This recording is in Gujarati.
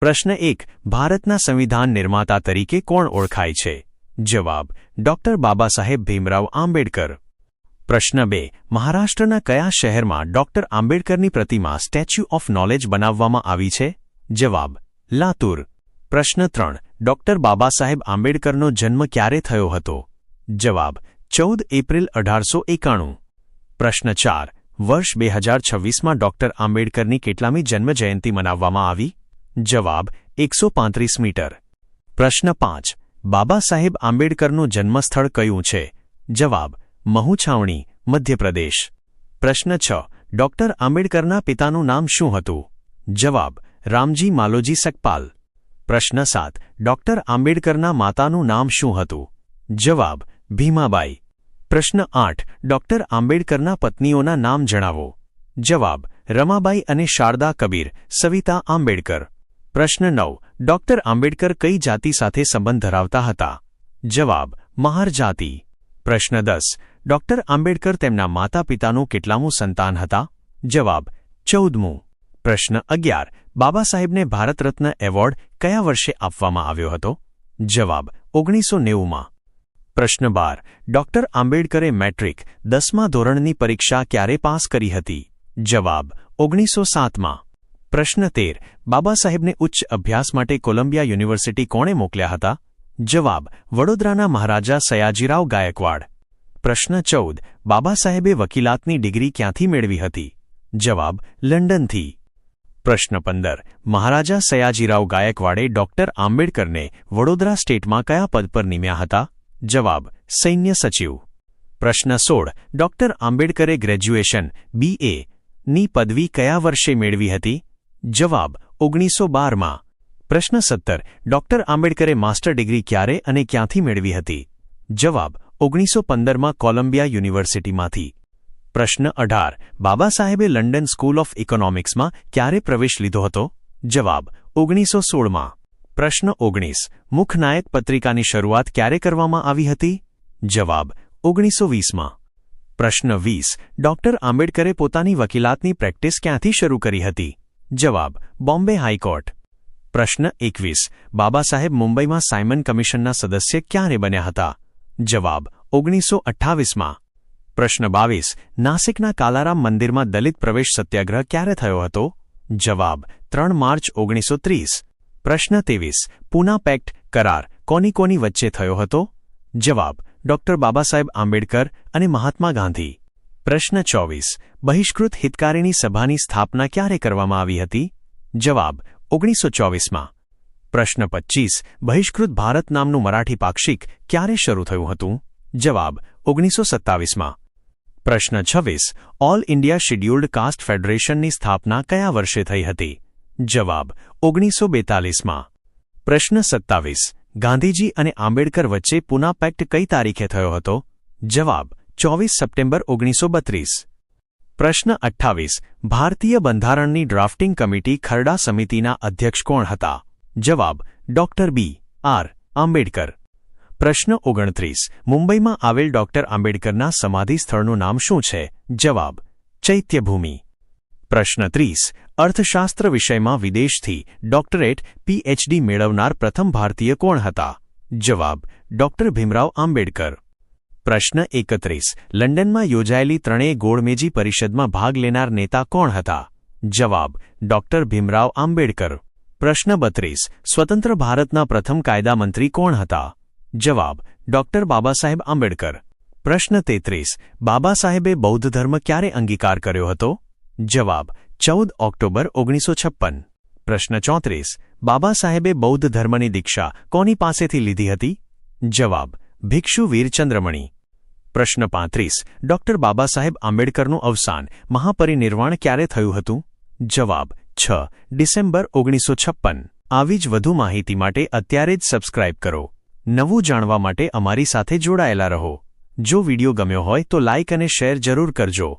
પ્રશ્ન 1. ભારતના સંવિધાન નિર્માતા તરીકે કોણ ઓળખાય છે? જવાબ: ડોક્ટર બાબા સાહેબ ભીમરાવ આંબેડકર. પ્રશ્ન 2. મહારાષ્ટ્રના કયા શહેરમાં ડોક્ટર આંબેડકરની પ્રતિમા સ્ટેચ્યુ ઓફ નોલેજ બનાવવામાં આવી છે? જવાબ: લાતુર. પ્રશ્ન 3. ડોક્ટર બાબા સાહેબ આંબેડકરનો જન્મ ક્યારે થયો હતો? જવાબ: 14 એપ્રિલ 1891. પ્રશ્ન 4. વર્ષ 2026માં ડોક્ટર આંબેડકરની કેટલામી જન્મજયંતિ મનાવવામાં આવી? જવાબ: 135 મીટર. પ્રશ્ન 5. બાબા સાહેબ આંબેડકરનું જન્મસ્થળ કયું છે? જવાબ: મહુ છાવણી, મધ્યપ્રદેશ. પ્રશ્ન 6. ડોક્ટર આંબેડકરના પિતાનું નામ શું હતું? જવાબ: રામજી માલોજી સકપાલ. પ્રશ્ન 7. ડોક્ટર આંબેડકરના માતાનું નામ શું હતું? જવાબ: ભીમાબાઈ. પ્રશ્ન 8. ડોક્ટર આંબેડકરના પત્નીઓના નામ જણાવો. જવાબ: રમાબાઈ અને શારદા કબીર, સવિતા આંબેડકર. પ્રશ્ન 9. ડોક્ટર આંબેડકર કઈ જાતિ સાથે સંબંધ ધરાવતા હતા? જવાબ: મહાર જાતિ. પ્રશ્ન 10. ડોક્ટર આંબેડકર તેમના માતા પિતાનું કેટલામું સંતાન હતા? જવાબ: 14મું. પ્રશ્ન 11. બાબા સાહેબને ભારત રત્ન એવોર્ડ કયા વર્ષે આપવામાં આવ્યો હતો? જવાબ: 1990માં. પ્રશ્ન 12. ડોક્ટર આંબેડકરે મેટ્રિક 10મા ધોરણની પરીક્ષા ક્યારે પાસ કરી હતી? જવાબ: 1907માં. પ્રશ્ન 13. બાબા સાહેબને ઉચ્ચ અભ્યાસ માટે કોલંબિયા યુનિવર્સિટી કોણે મોકલ્યા હતા? જવાબ: વડોદરાના મહારાજા સયાજીરાવ ગાયકવાડ. પ્રશ્ન 14. બાબા સાહેબે વકીલાતની ડિગ્રી ક્યાંથી મેળવી હતી? જવાબ: લંડનથી. પ્રશ્ન 15. મહારાજા સયાજીરાવ ગાયકવાડે ડોક્ટર આંબેડકરને વડોદરા સ્ટેટમાં કયા પદ પર નિમ્યા હતા? જવાબ: સૈન્ય સચિવ. પ્રશ્ન 16. ડોક્ટર આંબેડકરે ગ્રેજ્યુએશન BA ની પદવી કયા વર્ષે મેળવી હતી? જવાબ: 1912માં. પ્રશ્ન 17. ડોક્ટર આંબેડકરે માસ્ટર ડિગ્રી ક્યારે અને ક્યાંથી મેળવી હતી? જવાબ: 1915માં કોલંબિયા યુનિવર્સિટીમાંથી. પ્રશ્ન 18. બાબા સાહેબે લંડન સ્કૂલ ઓફ ઇકોનોમિક્સમાં ક્યારે પ્રવેશ લીધો હતો? જવાબ: 1916માં. પ્રશ્ન 19. મુખનાયક પત્રિકાની શરૂઆત ક્યારે કરવામાં આવી હતી? જવાબ: 1920માં. પ્રશ્ન 20. ડોક્ટર આંબેડકરે પોતાની વકીલાતની પ્રેક્ટિસ ક્યાંથી શરૂ કરી હતી? જવાબ: બોમ્બે હાઈકોર્ટ. પ્રશ્ન 21. બાબા સાહેબ મુંબઈમાં સાયમન કમિશનના સદસ્ય ક્યારે બન્યા હતા? જવાબ: 1928માં. પ્રશ્ન 22. નાસિકના કાલારામ મંદિરમાં દલિત પ્રવેશ સત્યાગ્રહ ક્યારે થયો હતો? જવાબ: 3 માર્ચ 1930. પ્રશ્ન 23. પૂના પેક્ટ કરાર કોની કોની વચ્ચે થયો હતો? જવાબ: ડોક્ટર બાબા સાહેબ આંબેડકર અને મહાત્મા ગાંધી. પ્રશ્ન 24. બહિષ્કૃત હિતકારીણી સભાની સ્થાપના ક્યારે કરવામાં આવી હતી? જવાબ: 1924માં. પ્રશ્ન 25. બહિષ્કૃત ભારત નામનું મરાઠી પાક્ષિક ક્યારે શરૂ થયું હતું? જવાબ: 1927માં. પ્રશ્ન 26. ઓલ ઇન્ડિયા શિડ્યુલ્ડ કાસ્ટ ફેડરેશનની સ્થાપના કયા વર્ષે થઈ હતી? જવાબ: 1942માં. પ્રશ્ન 27. ગાંધીજી અને આંબેડકર વચ્ચે પૂના પેક્ટ કઈ તારીખે થયો હતો? જવાબ: 24 સપ્ટેમ્બર 1932. પ્રશ્ન 28. ભારતીય બંધારણની ડ્રાફ્ટિંગ કમિટી ખરડા સમિતિના અધ્યક્ષ કોણ હતા? જવાબ: ડોક્ટર B.R. આંબેડકર. પ્રશ્ન 29. મુંબઈમાં આવેલ ડોક્ટર આંબેડકરના સમાધિ સ્થળનું નામ શું છે? જવાબ: ચૈત્યભૂમિ. પ્રશ્ન 30. અર્થશાસ્ત્ર વિષયમાં વિદેશથી ડોક્ટરેટ PhD મેળવનાર પ્રથમ ભારતીય કોણ હતા? જવાબ: ડોક્ટર ભીમરાવ આંબેડકર. પ્રશ્ન 31. લંડનમાં યોજાયેલી ત્રણેય ગોળમેજી પરિષદમાં ભાગ લેનાર નેતા કોણ હતા? જવાબ: ડોક્ટર ભીમરાવ આંબેડકર. પ્રશ્ન 32. સ્વતંત્ર ભારતના પ્રથમ કાયદા મંત્રી કોણ હતા? જવાબ: ડોક્ટર બાબા સાહેબ આંબેડકર. પ્રશ્ન 33. બાબા સાહેબે બૌદ્ધ ધર્મ ક્યારે અંગીકાર કર્યો હતો? જવાબ: 14 ઓક્ટોબર 1956. પ્રશ્ન 34. બાબા સાહેબે બૌદ્ધ ધર્મની દીક્ષા કોની પાસેથી લીધી હતી? જવાબ: ભિક્ષુ વીરચંદ્રમણી. પ્રશ્ન 35. ડોક્ટર બાબા સાહેબ આંબેડકરનું અવસાન મહાપરિનિર્વાણ ક્યારે થયું હતું? જવાબ: 6 ડિસેમ્બર 1956. આવી જ વધુ માહિતી માટે અત્યારે જ સબસ્ક્રાઇબ કરો. નવું જાણવા માટે અમારી સાથે જોડાયેલા રહો. જો વિડિયો ગમ્યો હોય તો લાઇક અને શેર જરૂર કરજો.